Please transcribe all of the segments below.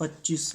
25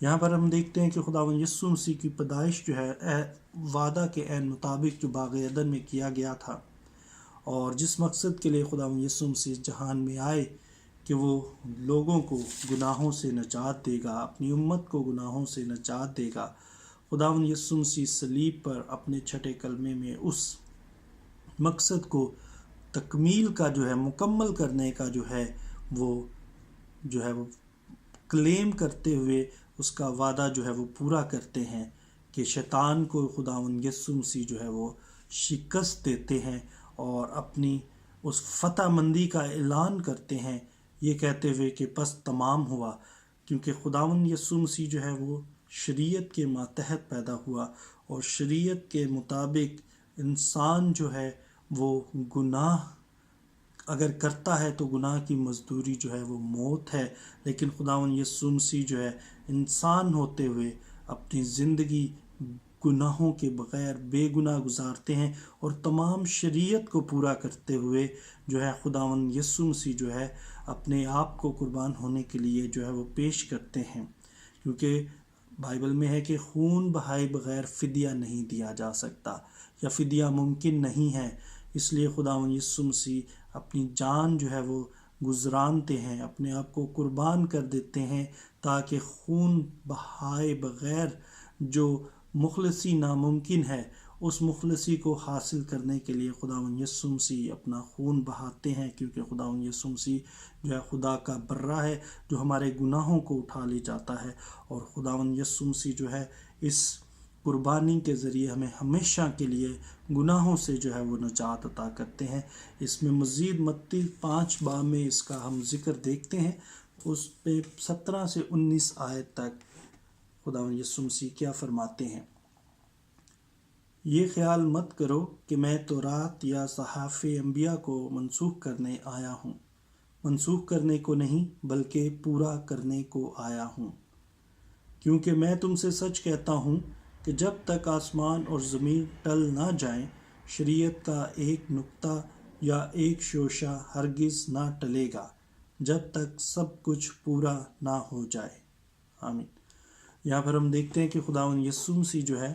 یہاں پر ہم دیکھتے ہیں کہ خداوند یسوع مسیح کی پیدائش جو ہے وعدہ کے عین مطابق جو باغ عدن میں کیا گیا تھا، اور جس مقصد کے لیے خداوند یسوع مسیح جہان میں آئے کہ وہ لوگوں کو گناہوں سے نجات دے گا، اپنی امت کو گناہوں سے نجات دے گا۔ خداوند یسوع مسیح صلیب پر اپنے چھٹے کلمے میں اس مقصد کو تکمیل کا جو ہے، مکمل کرنے کا جو ہے وہ کلیم کرتے ہوئے اس کا وعدہ جو ہے وہ پورا کرتے ہیں کہ شیطان کو خداوند یسوع مسیح جو ہے وہ شکست دیتے ہیں اور اپنی اس فتح مندی کا اعلان کرتے ہیں، یہ کہتے ہوئے کہ پس تمام ہوا، کیونکہ خداوند یسوع مسیح جو ہے وہ شریعت کے ماتحت پیدا ہوا، اور شریعت کے مطابق انسان جو ہے وہ گناہ اگر کرتا ہے تو گناہ کی مزدوری جو ہے وہ موت ہے، لیکن خداوند یسوع مسیح جو ہے انسان ہوتے ہوئے اپنی زندگی گناہوں کے بغیر بے گناہ گزارتے ہیں، اور تمام شریعت کو پورا کرتے ہوئے جو ہے خداوند یسوع مسیح جو ہے اپنے آپ کو قربان ہونے کے لیے جو ہے وہ پیش کرتے ہیں، کیونکہ بائبل میں ہے کہ خون بہائے بغیر فدیہ نہیں دیا جا سکتا، یا فدیہ ممکن نہیں ہے۔ اس لیے خداوند یسوع مسیح اپنی جان جو ہے وہ گزرانتے ہیں، اپنے آپ کو قربان کر دیتے ہیں، تاکہ خون بہائے بغیر جو مخلصی ناممکن ہے، اس مخلصی کو حاصل کرنے کے لیے خداوند یسوع مسیح اپنا خون بہاتے ہیں، کیونکہ خداوند یسوع مسیح جو ہے خدا کا برہ ہے جو ہمارے گناہوں کو اٹھا لے جاتا ہے، اور خداوند یسوع مسیح جو ہے اس قربانی کے ذریعے ہمیں ہمیشہ کے لیے گناہوں سے جو ہے وہ نجات عطا کرتے ہیں۔ اس میں مزید متی 5 باب میں اس کا ہم ذکر دیکھتے ہیں، اس پہ 17 سے 19 آیت تک خداوند یسوع مسیح کیا فرماتے ہیں۔ یہ خیال مت کرو کہ میں تورات یا صحائف انبیاء کو منسوخ کرنے آیا ہوں، منسوخ کرنے کو نہیں بلکہ پورا کرنے کو آیا ہوں، کیونکہ میں تم سے سچ کہتا ہوں کہ جب تک آسمان اور زمین ٹل نہ جائیں، شریعت کا ایک نقطہ یا ایک شوشہ ہرگز نہ ٹلے گا، جب تک سب کچھ پورا نہ ہو جائے۔ آمین۔ یہاں پر ہم دیکھتے ہیں کہ خداوند یسوع مسیح جو ہے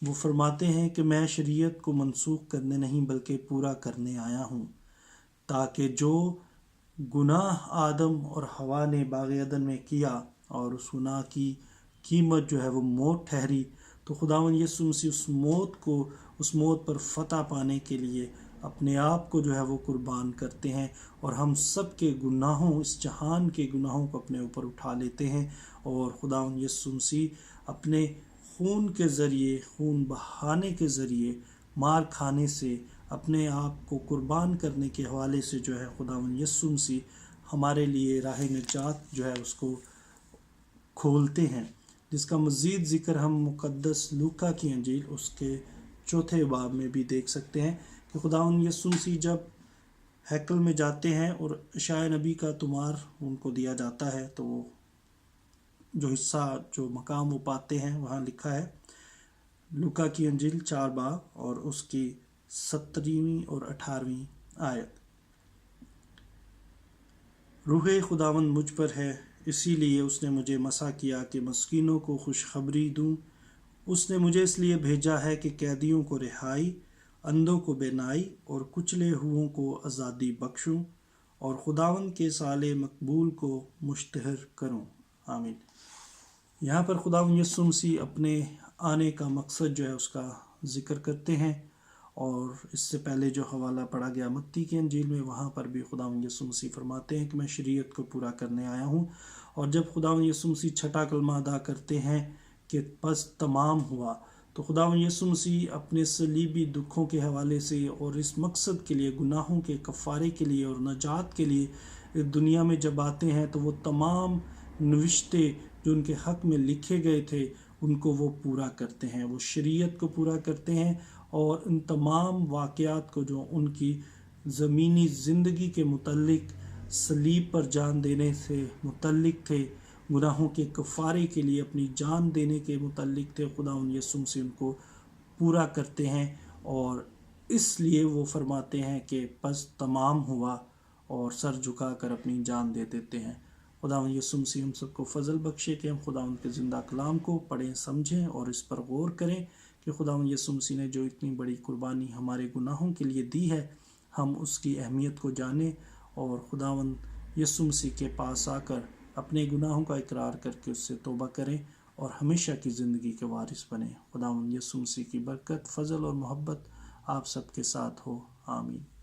وہ فرماتے ہیں کہ میں شریعت کو منسوخ کرنے نہیں بلکہ پورا کرنے آیا ہوں، تاکہ جو گناہ آدم اور حوا نے باغ عدن میں کیا اور اس گناہ کی قیمت جو ہے وہ موت ٹھہری، تو خداوند یسوع مسیح اس موت پر فتح پانے کے لیے اپنے آپ کو جو ہے وہ قربان کرتے ہیں، اور ہم سب کے گناہوں، اس جہان کے گناہوں کو اپنے اوپر اٹھا لیتے ہیں، اور خداوند یسوع مسیح اپنے خون کے ذریعے، خون بہانے کے ذریعے، مار کھانے سے، اپنے آپ کو قربان کرنے کے حوالے سے جو ہے خداوند یسوع مسیح ہمارے لیے راہ نجات جو ہے اس کو کھولتے ہیں، جس کا مزید ذکر ہم مقدس لوکا کی انجیل اس کے 4 باب میں بھی دیکھ سکتے ہیں کہ خداوند یسوع مسیح جب ہیکل میں جاتے ہیں اور اشعیا نبی کا تمار ان کو دیا جاتا ہے، تو وہ جو حصہ، جو مقام وہ پاتے ہیں، وہاں لکھا ہے لوکا کی انجیل 4 باب اور اس کی 17ویں اور 18ویں آیت۔ روح خداوند مجھ پر ہے، اسی لیے اس نے مجھے مسا کیا کہ مسکینوں کو خوشخبری دوں، اس نے مجھے اس لیے بھیجا ہے کہ قیدیوں کو رہائی، اندھوں کو بینائی اور کچلے ہوئوں کو آزادی بخشوں، اور خداوند کے سال مقبول کو مشتہر کروں۔ آمین۔ یہاں پر خداوند یسوع مسیح اپنے آنے کا مقصد جو ہے اس کا ذکر کرتے ہیں، اور اس سے پہلے جو حوالہ پڑھا گیا متی کی انجیل میں، وہاں پر بھی خداوند یسوع مسیح فرماتے ہیں کہ میں شریعت کو پورا کرنے آیا ہوں، اور جب خداوند یسوع مسیح چھٹا کلمہ ادا کرتے ہیں کہ پس تمام ہوا، تو خداوند یسوع مسیح اپنے صلیبی دکھوں کے حوالے سے اور اس مقصد کے لیے، گناہوں کے کفارے کے لیے اور نجات کے لیے اس دنیا میں جب آتے ہیں، تو وہ تمام نوشتے جو ان کے حق میں لکھے گئے تھے ان کو وہ پورا کرتے ہیں، وہ شریعت کو پورا کرتے ہیں، اور ان تمام واقعات کو جو ان کی زمینی زندگی کے متعلق صلیب پر جان دینے سے متعلق تھے، گناہوں کے کفارے کے لیے اپنی جان دینے کے متعلق تھے، خداوند یسوع مسیح ان کو پورا کرتے ہیں، اور اس لیے وہ فرماتے ہیں کہ پس تمام ہوا، اور سر جھکا کر اپنی جان دے دیتے ہیں۔ خداوند یسوع مسیح ہم سب کو فضل بخشے کہ ہم خداوند کے زندہ کلام کو پڑھیں سمجھیں اور اس پر غور کریں کہ خداوند یسوع مسیح نے جو اتنی بڑی قربانی ہمارے گناہوں کے لیے دی ہے ہم اس کی اہمیت کو جانیں اور خداوند یسوع مسیح کے پاس آ کر اپنے گناہوں کا اقرار کر کے اس سے توبہ کریں اور ہمیشہ کی زندگی کے وارث بنیں۔ خداوند یسوع مسیح کی برکت، فضل اور محبت آپ سب کے ساتھ ہو، آمین۔